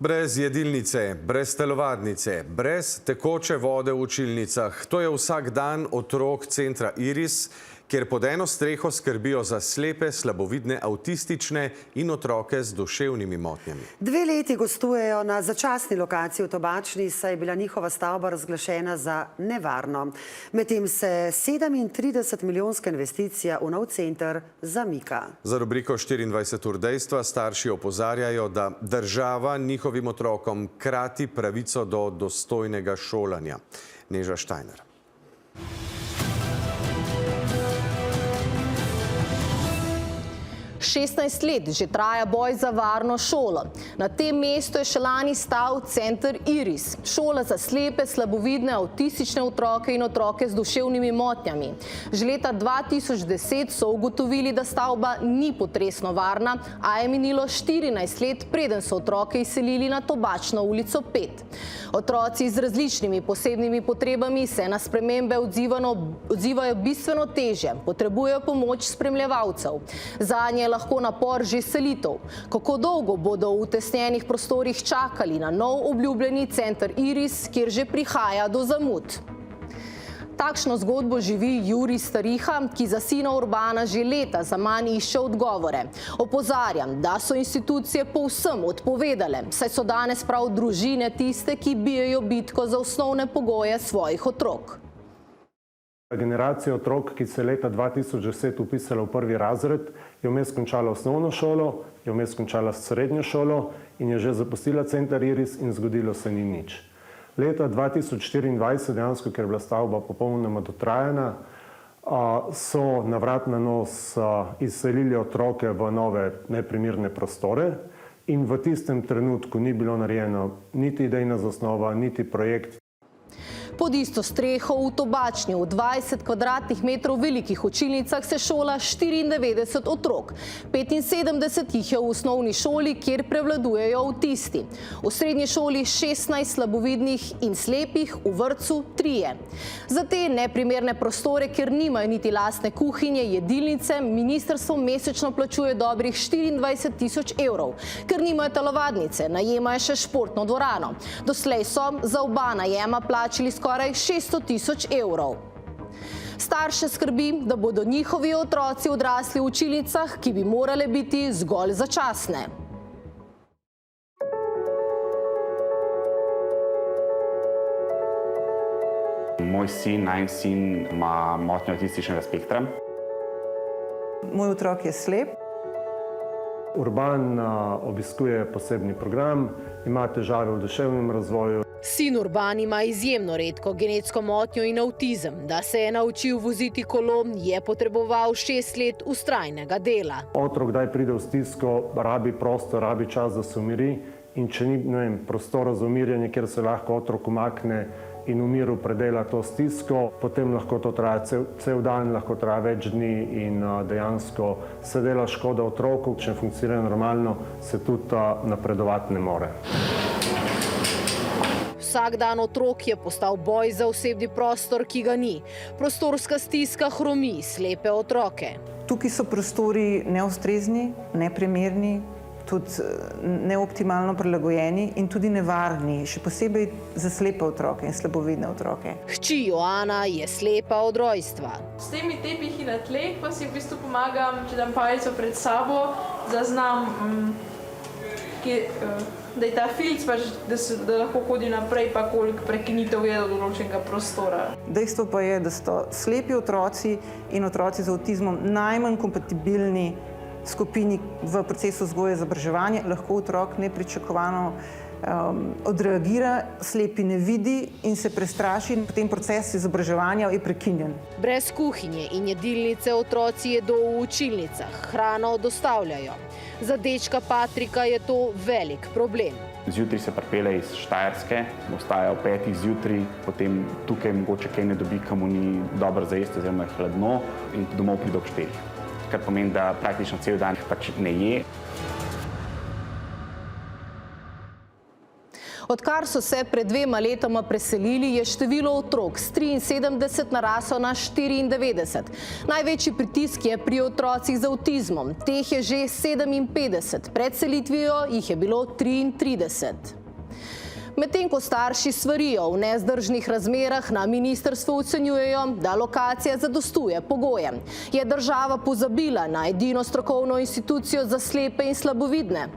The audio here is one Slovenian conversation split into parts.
Brez jedilnice, brez telovadnice, brez tekoče vode v učilnicah. To je vsak dan otrok centra Iris, kjer pod eno streho skrbijo za slepe, slabovidne, avtistične in otroke z duševnimi motnjami. 2 leti gostujejo na začasni lokaciji v Tobačni, saj je bila njihova stavba razglašena za nevarno. Medtem se 37-milijonska investicija v nov center zamika. Za rubriko 24 ur dejstva starši opozarjajo, da država njihovim otrokom krati pravico do dostojnega šolanja. Neža Štajner. Šestnajst let že traja boj za varno šolo. Na tem mestu je še lani stal center Iris, šola za slepe, slabovidne, avtistične otroke in otroke z duševnimi motnjami. Že leta 2010 so ugotovili, da stavba ni potresno varna, a je minilo 14 let, preden so otroke izselili na Tobačno ulico 5. Otroci z različnimi posebnimi potrebami se na spremembe odzivajo bistveno težje, potrebujejo pomoč spremljevalcev. Zanje je lahko napor že selitev. Kako dolgo bodo v utesnjenih prostorih čakali na nov obljubljeni center Iris, kjer že prihaja do zamud? Takšno zgodbo živi Jurij Stariha, ki za sina Urbana že leta zaman išče odgovore. Opozarjam, da so institucije povsem odpovedale, saj so danes prav družine tiste, ki bijejo bitko za osnovne pogoje svojih otrok. Generacija otrok, ki se je leta 2010 upisala v 1. razred, je vmes končala osnovno šolo, je vmes končala srednjo šolo in je že zapustila center Iris in zgodilo se ni nič. Leta 2024, dejansko, ker je bila stavba popolnoma dotrajana, so na vrat na nos izselili otroke v nove neprimerne prostore in v tistem trenutku ni bilo narejeno niti idejna zasnova, niti projekt. Pod isto streho v Tobačni v 20 kvadratnih metrov velikih učilnicah se šola 94 otrok. 75 jih je v osnovni šoli, kjer prevladujejo avtisti. V srednji šoli 16 slabovidnih in slepih, v vrtcu 3. Za te neprimerne prostore, kjer nimajo niti lastne kuhinje, jedilnice, ministrstvo mesečno plačuje dobrih 24 000 evrov. Ker nimajo telovadnice, najemajo še športno dvorano. Doslej so za oba najema plačali skoraj 600 000 evrov. Starše skrbi, da bodo njihovi otroci odrasli v učilnicah, ki bi morale biti zgolj začasne. Moj najin sin ima motnjo avtističnega spektra. Moj otrok je slep. Urban obiskuje posebni program, ima težave v duševnem razvoju. Sin Urban ima izjemno redko genetsko motnjo in avtizem. Da se je naučil voziti kolo, je potreboval 6 let vztrajnega dela. Otrok kdaj pride v stisko, rabi prostor, rabi čas, da se umiri, in če ni prostora za umirjanje, kjer se lahko otrok umakne in v miru predela to stisko, potem lahko to traja cel dan, lahko traja več dni in dejansko se dela škoda otroku. Če funkcionira normalno, se tudi napredovati ne more. Vsak dan otrok je postal boj za osebni prostor, ki ga ni. Prostorska stiska hromi slepe otroke. Tukaj so prostori neustrezni, neprimerni, tudi neoptimalno prilagojeni in tudi nevarni, še posebej za slepe otroke in slabovidne otroke. Hči Joana je slepa od rojstva. S temi tepihi na tleh pa si v bistvu pomagam, če dam palico pred sabo, zaznam, da je ta filc, da lahko hodi naprej, pa koliko prekinitev je do določenega prostora. Dejstvo pa je, da so slepi otroci in otroci z avtizmom najmanj kompatibilni skupini v procesu vzgoje in izobraževanja. Lahko otrok nepričakovano odreagira, slepi ne vidi in se prestraši in potem proces izobraževanja je prekinjen. Brez kuhinje in jedilnice otroci jedo v učilnicah, hrano dostavljajo. Za dečka Patrika je to velik problem. Zjutraj se pripelje iz Štajerske, ostaja ob 5. zjutraj, potem tukaj mogoče kaj ne dobi, ki mu ni dobro za jesti oziroma je hladno, in domov pride ob 4. Kar pomeni, da praktično cel dan pač ne je. Odkar so se pred 2 letoma preselili, je število otrok s 73 naraslo na 94. Največji pritisk je pri otrocih z avtizmom. Teh je že 57, pred selitvijo jih je bilo 33. Medtem ko starši svarijo v nezdržnih razmerah, na ministrstvu ocenjujejo, da lokacija zadostuje pogojem. Je država pozabila na edino strokovno institucijo za slepe in slabovidne?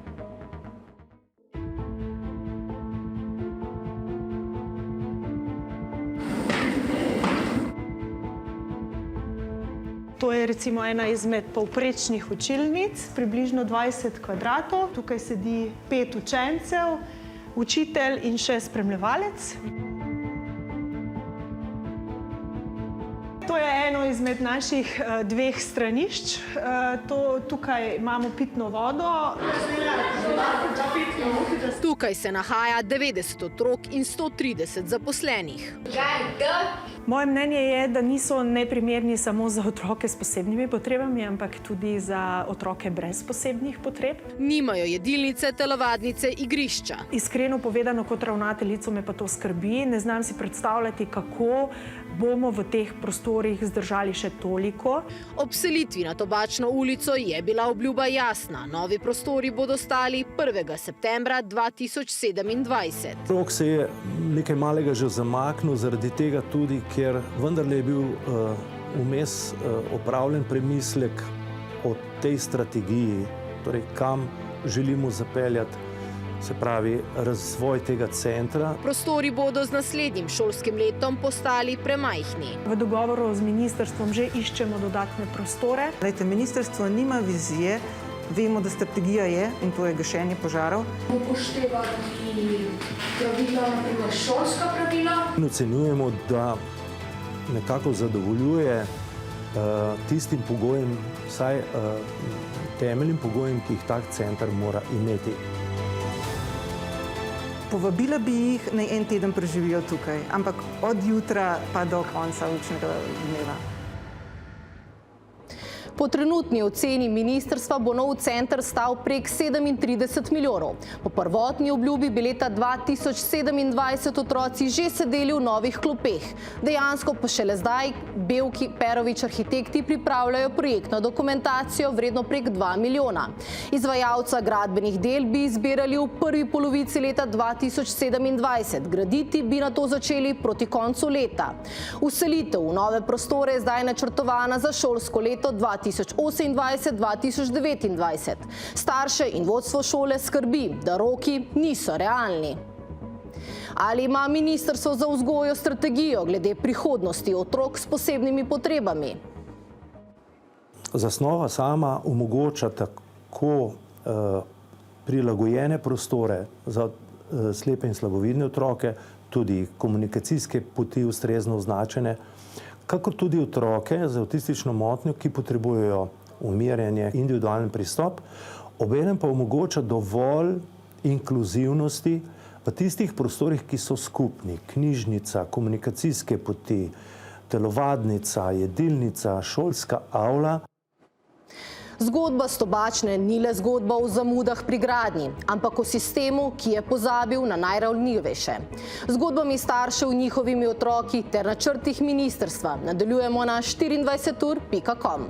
To je recimo ena izmed povprečnih učilnic, približno 20 kvadratov. Tukaj sedi 5 učencev, učitelj in še spremljevalec. To je eno izmed naših 2 stranišč. Tukaj imamo pitno vodo. Tukaj se nahaja 90 otrok in 130 zaposlenih. Moje mnenje je, da niso neprimerni samo za otroke s posebnimi potrebami, ampak tudi za otroke brez posebnih potreb. Nimajo jedilnice, telovadnice, igrišča. Iskreno povedano, kot ravnateljico me pa to skrbi. Ne znam si predstavljati, kako bomo v teh prostorih zdržali še toliko. Ob selitvi na Tobačno ulico je bila obljuba jasna. Novi prostori bodo stali 1. septembra 2027. Rok se je nekaj malega že zamaknil, zaradi tega tudi, ker vendarle je bil vmes opravljen premislek o tej strategiji, torej kam želimo zapeljati, se pravi razvoj tega centra. Prostori bodo z naslednjim šolskim letom postali premajhni. V dogovoru z ministrstvom že iščemo dodatne prostore. Glejte, ministrstvo nima vizije, vemo, da strategija je in to je gašenje požarov. Upoštevati pravila, naprimer šolska pravila. In ocenjujemo, da nekako zadovoljuje tistim pogojem, vsaj temeljnim pogojem, ki jih tak center mora imeti. Povabila bi jih, naj en teden preživijo tukaj, ampak od jutra pa do konca učnega dneva. Po trenutni oceni ministrstva bo nov center stal prek 37 milijonov. Po prvotni obljubi bi leta 2027 otroci že sedeli v novih klopeh. Dejansko pa šele zdaj Bevki Perovič arhitekti pripravljajo projektno dokumentacijo vredno prek 2 milijona. Izvajalca gradbenih del bi izbirali v prvi polovici leta 2027. Graditi bi nato začeli proti koncu leta. Vselitev v nove prostore je zdaj načrtovana za šolsko leto 2028-2029. Starše in vodstvo šole skrbi, da roki niso realni. Ali ima ministrstvo za vzgojo strategijo glede prihodnosti otrok s posebnimi potrebami? Zasnova sama omogoča tako prilagojene prostore za slepe in slabovidne otroke, tudi komunikacijske poti ustrezno označene, kakor tudi otroke z avtistično motnjo, ki potrebujejo umirjanje, individualen pristop, obenem pa omogoča dovolj inkluzivnosti v tistih prostorih, ki so skupni. Knjižnica, komunikacijske poti, telovadnica, jedilnica, šolska avla. Zgodba s Tobačne ni le zgodba o zamudah pri gradnji, ampak o sistemu, ki je pozabil na najranljivejše. Zgodbami staršev, njihovimi otroki ter načrtih ministrstva nadaljujemo na 24ur.com.